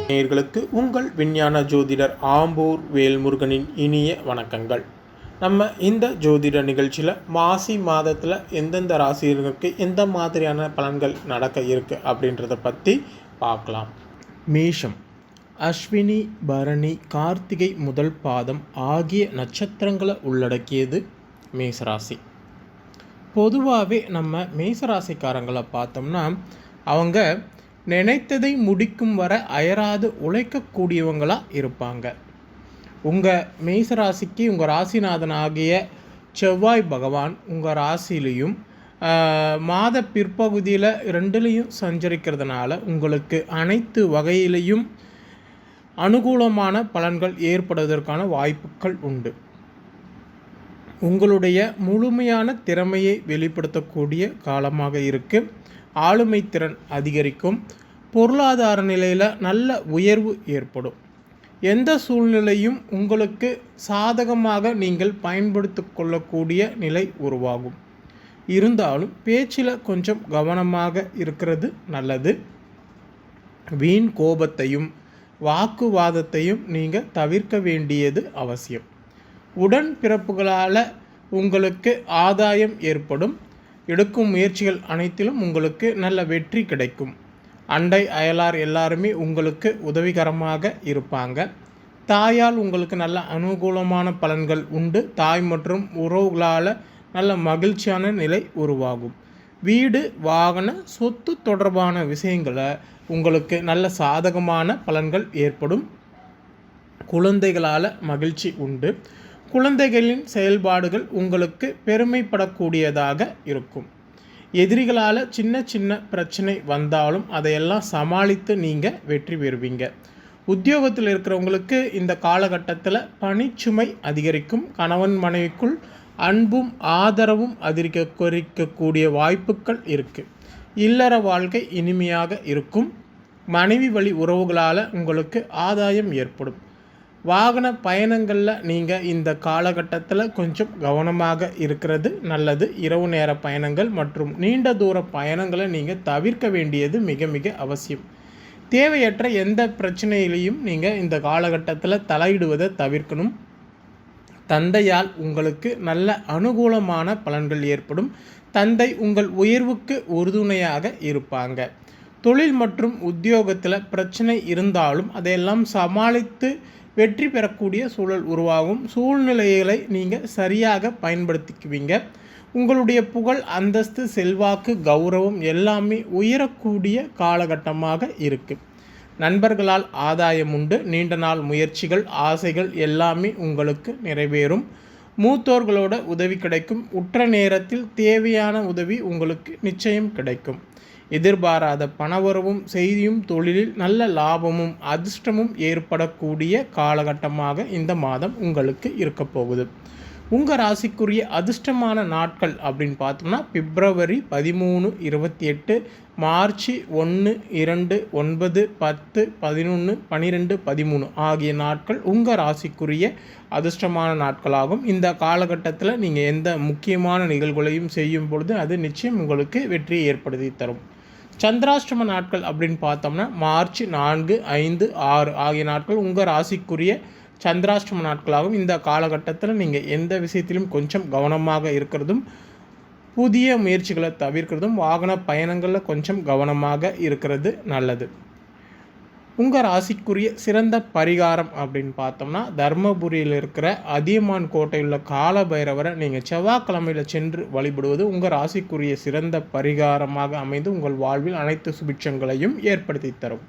நேயர்களுக்கு உங்கள் விஞ்ஞான ஜோதிடர் ஆம்பூர் வேல்முருகனின் இனிய வணக்கங்கள். நம்ம இந்த ஜோதிட நிகழ்ச்சியில் மாசி மாதத்தில் எந்தெந்த ராசிகளுக்கு எந்த மாதிரியான பலன்கள் நடக்க இருக்குது அப்படின்றத பற்றி பார்க்கலாம். மேஷம், அஸ்வினி, பரணி, கார்த்திகை முதல் பாதம் ஆகிய நட்சத்திரங்களை உள்ளடக்கியது மேசராசி. பொதுவாகவே நம்ம மேசராசிக்காரங்களை பார்த்தோம்னா அவங்க நினைத்ததை முடிக்கும் வர அயராது உழைக்கக்கூடியவங்களாக இருப்பாங்க. உங்கள் மேசராசிக்கு உங்கள் ராசிநாதன் ஆகிய செவ்வாய் பகவான் உங்கள் ராசிலையும் மாத பிற்பகுதியில் 2லையும் சஞ்சரிக்கிறதுனால உங்களுக்கு அனைத்து வகையிலையும் அனுகூலமான பலன்கள் ஏற்படுவதற்கான வாய்ப்புகள் உண்டு. உங்களுடைய முழுமையான திறமையை வெளிப்படுத்தக்கூடிய காலமாக இருக்குது. ஆளுமை திறன் அதிகரிக்கும். பொருளாதார நிலையில் நல்ல உயர்வு ஏற்படும். எந்த சூழ்நிலையும் உங்களுக்கு சாதகமாக நீங்கள் பயன்படுத்தி கொள்ளக்கூடிய நிலை உருவாகும். இருந்தாலும் பேச்சில் கொஞ்சம் கவனமாக இருக்கிறது நல்லது. வீண் கோபத்தையும் வாக்குவாதத்தையும் நீங்கள் தவிர்க்க வேண்டியது அவசியம். உடன் பிறப்புகளால் உங்களுக்கு ஆதாயம் ஏற்படும். எடுக்கும் முயற்சிகள் அனைத்திலும் உங்களுக்கு நல்ல வெற்றி கிடைக்கும். அண்டை அயலார் எல்லாருமே உங்களுக்கு உதவிகரமாக இருப்பாங்க. தாயால் உங்களுக்கு நல்ல அனுகூலமான பலன்கள் உண்டு. தாய் மற்றும் உறவுகளால் நல்ல மகிழ்ச்சியான நிலை உருவாகும். வீடு, வாகன, சொத்து தொடர்பான விஷயங்களை உங்களுக்கு நல்ல சாதகமான பலன்கள் ஏற்படும். குழந்தைகளால் மகிழ்ச்சி உண்டு. குழந்தைகளின் செயல்பாடுகள் உங்களுக்கு பெருமைப்படக்கூடியதாக இருக்கும். எதிரிகளால் சின்ன சின்ன பிரச்சனை வந்தாலும் அதையெல்லாம் சமாளித்து நீங்கள் வெற்றி பெறுவீங்க. உத்தியோகத்தில் இருக்கிறவங்களுக்கு இந்த காலகட்டத்தில் பணிச்சுமை அதிகரிக்கும். கணவன் மனைவிக்குள் அன்பும் ஆதரவும் அதிகரிக்கக்கூடிய வாய்ப்புகள் இருக்குது. இல்லற வாழ்க்கை இனிமையாக இருக்கும். மனைவி வழி உறவுகளால் உங்களுக்கு ஆதாயம் ஏற்படும். வாகன பயணங்களில் நீங்கள் இந்த காலகட்டத்தில் கொஞ்சம் கவனமாக இருக்கிறது நல்லது. இரவு நேர பயணங்கள் மற்றும் நீண்ட தூர பயணங்களை நீங்கள் தவிர்க்க வேண்டியது மிக மிக அவசியம். தேவையற்ற எந்த பிரச்சனையிலையும் நீங்கள் இந்த காலகட்டத்தில் தலையிடுவதை தவிர்க்கணும். தந்தையால் உங்களுக்கு நல்ல அனுகூலமான பலன்கள் ஏற்படும். தந்தை உங்கள் உயர்வுக்கு உறுதுணையாக இருப்பாங்க. தொழில் மற்றும் உத்தியோகத்தில் பிரச்சனை இருந்தாலும் அதையெல்லாம் சமாளித்து வெற்றி பெறக்கூடிய சூழல் உருவாகும். சூழ்நிலைகளை நீங்கள் சரியாக பயன்படுத்திக்குவீங்க. உங்களுடைய புகழ், அந்தஸ்து, செல்வாக்கு, கௌரவம் எல்லாமே உயரக்கூடிய காலகட்டமாக இருக்குது. நண்பர்களால் ஆதாயம் உண்டு. நீண்ட நாள் முயற்சிகள், ஆசைகள் எல்லாமே உங்களுக்கு நிறைவேறும். மூத்தோர்களோட உதவி கிடைக்கும். உற்ற நேரத்தில் தேவையான உதவி உங்களுக்கு நிச்சயம் கிடைக்கும். எதிர்பாராத பணவரவும் செய்தியும் தொழிலில் நல்ல லாபமும் அதிர்ஷ்டமும் ஏற்படக்கூடிய காலகட்டமாக இந்த மாதம் உங்களுக்கு இருக்க போகுது. உங்கள் ராசிக்குரிய அதிர்ஷ்டமான நாட்கள் அப்படின்னு பார்த்தோம்னா பிப்ரவரி 13, 28, மார்ச் 1, 2, 9, 10, 11, 12, 13 ஆகிய நாட்கள் உங்கள் ராசிக்குரிய அதிர்ஷ்டமான நாட்களாகும். இந்த காலகட்டத்தில் நீங்கள் எந்த முக்கியமான நிகழ்வுகளையும் செய்யும் பொழுது அது நிச்சயம் உங்களுக்கு வெற்றியை ஏற்படுத்தி தரும். சந்திராஷ்டம நாட்கள் அப்படின்னு பார்த்தோம்னா மார்ச் 4, 5, 6 ஆகிய நாட்கள் உங்கள் ராசிக்குரிய சந்திராஷ்டம நாட்களாகும். இந்த காலகட்டத்தில் நீங்கள் எந்த விஷயத்திலும் கொஞ்சம் கவனமாக இருக்கிறதும், புதிய முயற்சிகளை தவிர்க்கிறதும், வாகன பயணங்களில் கொஞ்சம் கவனமாக இருக்கிறது நல்லது. உங்கள் ராசிக்குரிய சிறந்த பரிகாரம் அப்படின்னு பார்த்தோம்னா தர்மபுரியில் இருக்கிற அதியமான் கோட்டையில் உள்ள கால பைரவரை நீங்கள் செவ்வாய்க்கிழமையில் சென்று வழிபடுவது உங்கள் ராசிக்குரிய சிறந்த பரிகாரமாக அமைந்து உங்கள் வாழ்வில் அனைத்து சுபிட்சங்களையும் ஏற்படுத்தி தரும்.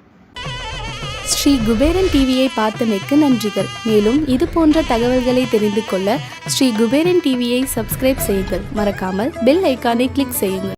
ஸ்ரீ குபேரன் டிவியை பார்த்தமைக்கு நன்றிகள். மேலும் இது போன்ற தகவல்களை தெரிந்து கொள்ள ஸ்ரீ குபேரன் டிவியை சப்ஸ்கிரைப் செய்யுங்கள். மறக்காமல் பெல் ஐக்கானை கிளிக் செய்யுங்கள்.